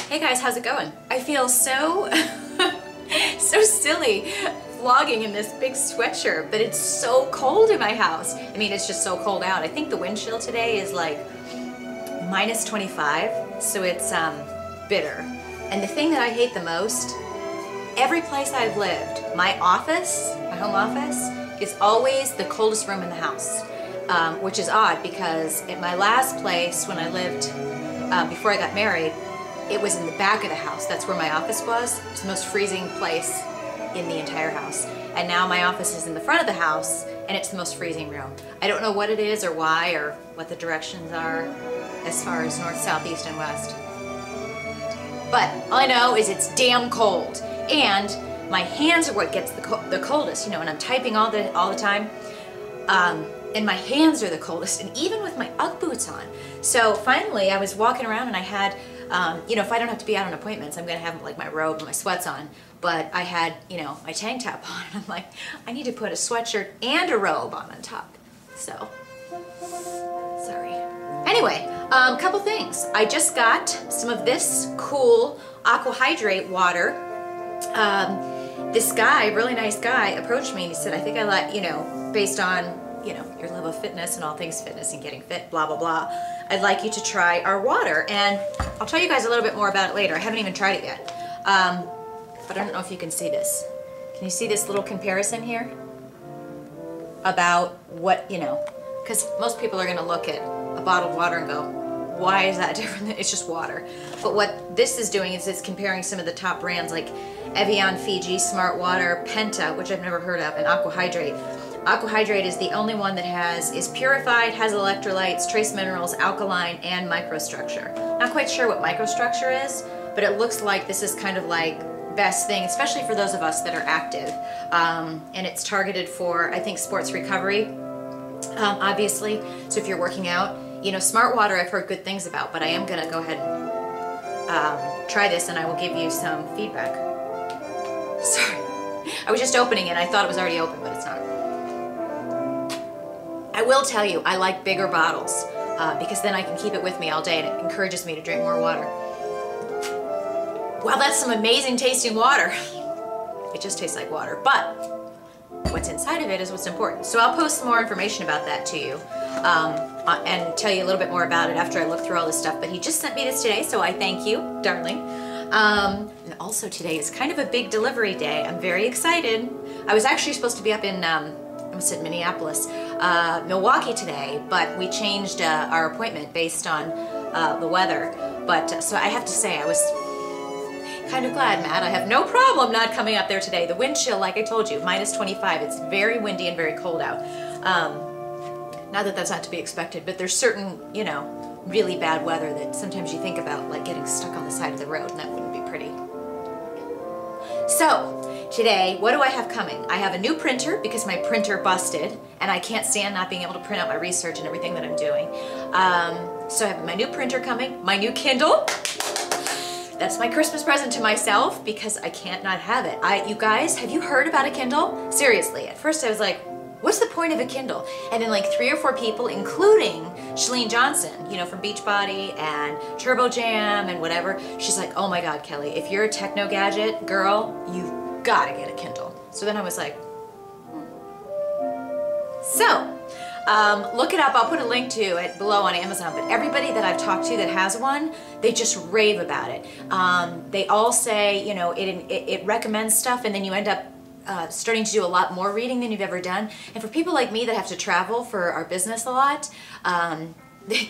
Hey guys, how's it going? I feel so so silly vlogging in this big sweatshirt, but it's so cold in my house. I mean, it's just so cold out. I think the wind chill today is like minus 25, so it's bitter. And the thing that I hate the most, every place I've lived, my office, my home office, is always the coldest room in the house, which is odd because at my last place when I lived, before I got married, it was in the back of the house. That's where my office was. It's the most freezing place in the entire house. And now my office is in the front of the house and it's the most freezing room. I don't know what it is or why or what the directions are as far as north, south, east, and west. But all I know is it's damn cold. And my hands are what gets the coldest, you know, and I'm typing all the time. And my hands are the coldest, and even with my Ugg boots on. So finally, I was walking around and I had, you know, if I don't have to be out on appointments, I'm gonna have like my robe and my sweats on. But I had, you know, my tank top on, and I'm like, I need to put a sweatshirt and a robe on top. So, sorry. Anyway, couple things. I just got some of this cool Aqua Hydrate water. This guy, really nice guy, approached me and he said, I think I like, you know, based on, you know, your level of fitness and all things fitness and getting fit, blah, blah, blah, I'd like you to try our water. And I'll tell you guys a little bit more about it later. I haven't even tried it yet. But I don't know if you can see this. Can you see this little comparison here? About what, you know, because most people are going to look at a bottle of water and go, why is that different? It's just water. But what this is doing is it's comparing some of the top brands like Evian, Fiji, Smart Water, Penta, which I've never heard of, and Aqua Hydrate. Aqua Hydrate is the only one that is purified, has electrolytes, trace minerals, alkaline, and microstructure. Not quite sure what microstructure is, but it looks like this is kind of like best thing, especially for those of us that are active. And it's targeted for, I think, sports recovery, obviously. So if you're working out, you know, Smart Water I've heard good things about, but I am gonna go ahead and try this and I will give you some feedback. Sorry, I was just opening it. I thought it was already open, but it's not. I will tell you, I like bigger bottles because then I can keep it with me all day and it encourages me to drink more water. Wow, that's some amazing tasting water. It just tastes like water, but what's inside of it is what's important. So I'll post some more information about that to you and tell you a little bit more about it after I look through all this stuff. But he just sent me this today, so I thank you, darling. And also today is kind of a big delivery day. I'm very excited. I was actually supposed to be up in, I almost said Minneapolis, Milwaukee today, but we changed our appointment based on the weather. But so I have to say I was kind of glad, Matt. I have no problem not coming up there today. The wind chill, like I told you, minus 25. It's very windy and very cold out. Not that that's not to be expected, but there's certain, you know, really bad weather that sometimes you think about, like getting stuck on the side of the road, and that wouldn't be pretty. So, today, what do I have coming? I have a new printer because my printer busted, and I can't stand not being able to print out my research and everything that I'm doing. So I have my new printer coming, my new Kindle. That's my Christmas present to myself because I can't not have it. You guys, have you heard about a Kindle? Seriously, at first I was like, what's the point of a Kindle? And then like 3 or 4 people, including Shalene Johnson, you know, from Beachbody and Turbo Jam and whatever, she's like, oh my God, Kelly, if you're a techno gadget girl, you've gotta get a Kindle. So then I was like, So, look it up. I'll put a link to it below on Amazon, but everybody that I've talked to that has one, they just rave about it. They all say, you know, it recommends stuff and then you end up starting to do a lot more reading than you've ever done. And for people like me that have to travel for our business a lot,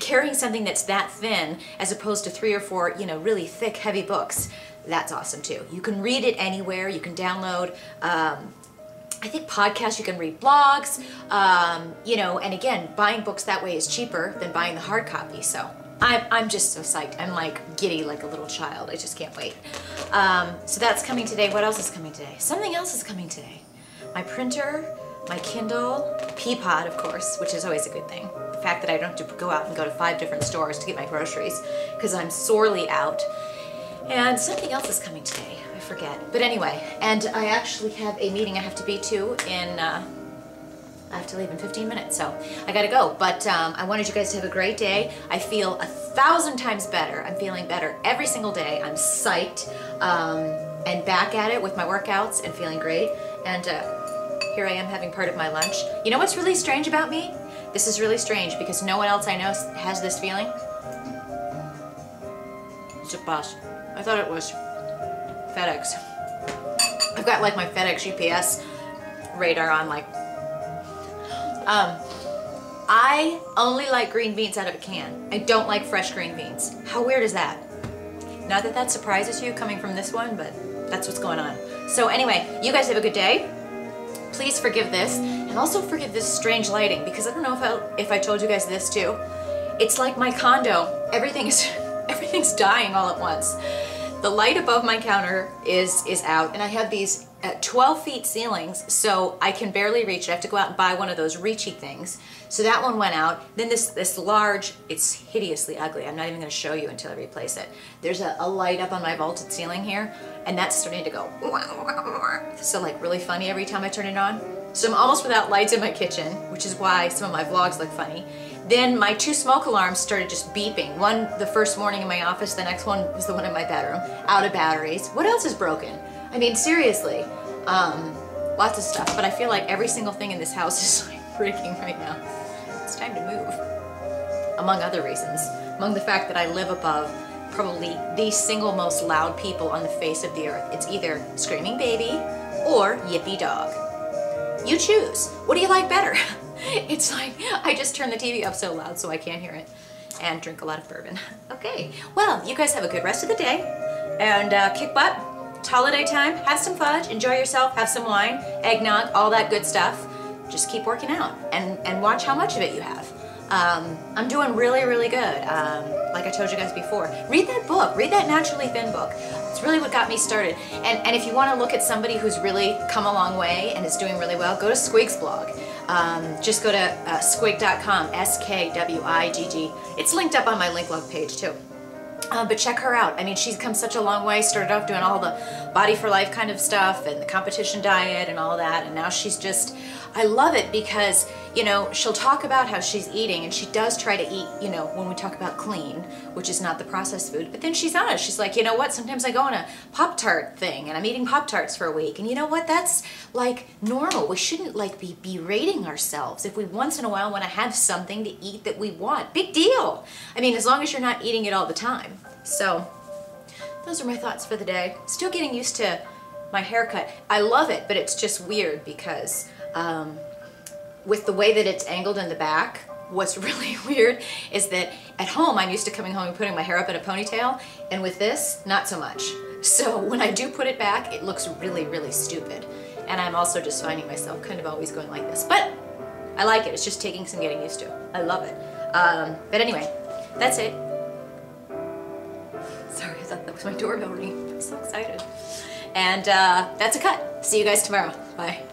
carrying something that's that thin as opposed to 3 or 4, you know, really thick, heavy books, that's awesome too. You can read it anywhere. You can download, I think podcasts, you can read blogs, you know, and again, buying books that way is cheaper than buying the hard copy. So I'm just so psyched. I'm like giddy like a little child. I just can't wait. So that's coming today. What else is coming today? Something else is coming today. My printer, my Kindle, Peapod, of course, which is always a good thing. The fact that I don't have to go out and go to 5 different stores to get my groceries because I'm sorely out. And something else is coming today. I forget. But anyway, and I actually have a meeting I have to be to in I have to leave in 15 minutes, so I gotta go. But I wanted you guys to have a great day. I feel 1,000 times better. I'm feeling better every single day. I'm psyched and back at it with my workouts and feeling great. And here I am having part of my lunch. You know what's really strange about me? This is really strange because no one else I know has this feeling. Zip boss. I thought it was FedEx. I've got like my FedEx UPS radar on, like. I only like green beans out of a can. I don't like fresh green beans. How weird is that? Not that that surprises you coming from this one, but that's what's going on. So anyway, you guys have a good day. Please forgive this, and also forgive this strange lighting, because I don't know if I told you guys this too. It's like my condo. Everything's dying all at once. The light above my counter is out, and I have these 12 feet ceilings, so I can barely reach it. I have to go out and buy one of those reachy things. So that one went out. Then this large, it's hideously ugly. I'm not even going to show you until I replace it. There's a light up on my vaulted ceiling here, and that's starting to go so like really funny every time I turn it on. So I'm almost without lights in my kitchen, which is why some of my vlogs look funny. Then my 2 smoke alarms started just beeping. One the first morning in my office, the next one was the one in my bedroom. Out of batteries. What else is broken? I mean, seriously. Lots of stuff, but I feel like every single thing in this house is like freaking right now. It's time to move. Among other reasons. Among the fact that I live above probably the single most loud people on the face of the earth. It's either screaming baby or yippee dog. You choose. What do you like better? It's like, I just turned the TV up so loud so I can't hear it, and drink a lot of bourbon. Okay, well, you guys have a good rest of the day, and kick butt. It's holiday time. Have some fudge, enjoy yourself, have some wine, eggnog, all that good stuff. Just keep working out, and watch how much of it you have. I'm doing really, really good. Like I told you guys before, read that book, read that Naturally Thin book. It's really what got me started. And if you want to look at somebody who's really come a long way and is doing really well, go to Squig's blog. Just go to squig.com, S-K-W-I-G-G. It's linked up on my link log page too. But check her out. I mean, she's come such a long way. Started off doing all the Body for Life kind of stuff and the competition diet and all that. And now she's just, I love it because, you know, she'll talk about how she's eating, and she does try to eat, you know, when we talk about clean, which is not the processed food. But then she's honest. She's like, you know what? Sometimes I go on a Pop-Tart thing and I'm eating Pop-Tarts for a week. And you know what? That's like normal. We shouldn't like be berating ourselves if we once in a while want to have something to eat that we want. Big deal. I mean, as long as you're not eating it all the time. So those are my thoughts for the day. Still getting used to my haircut. I love it, but it's just weird because with the way that it's angled in the back, what's really weird is that at home I'm used to coming home and putting my hair up in a ponytail, and with this, not so much. So when I do put it back, it looks really, really stupid. And I'm also just finding myself kind of always going like this. But I like it. It's just taking some getting used to. I love it. But anyway, that's it. Sorry, I thought that was my doorbell ringing. I'm so excited. And that's a cut. See you guys tomorrow. Bye.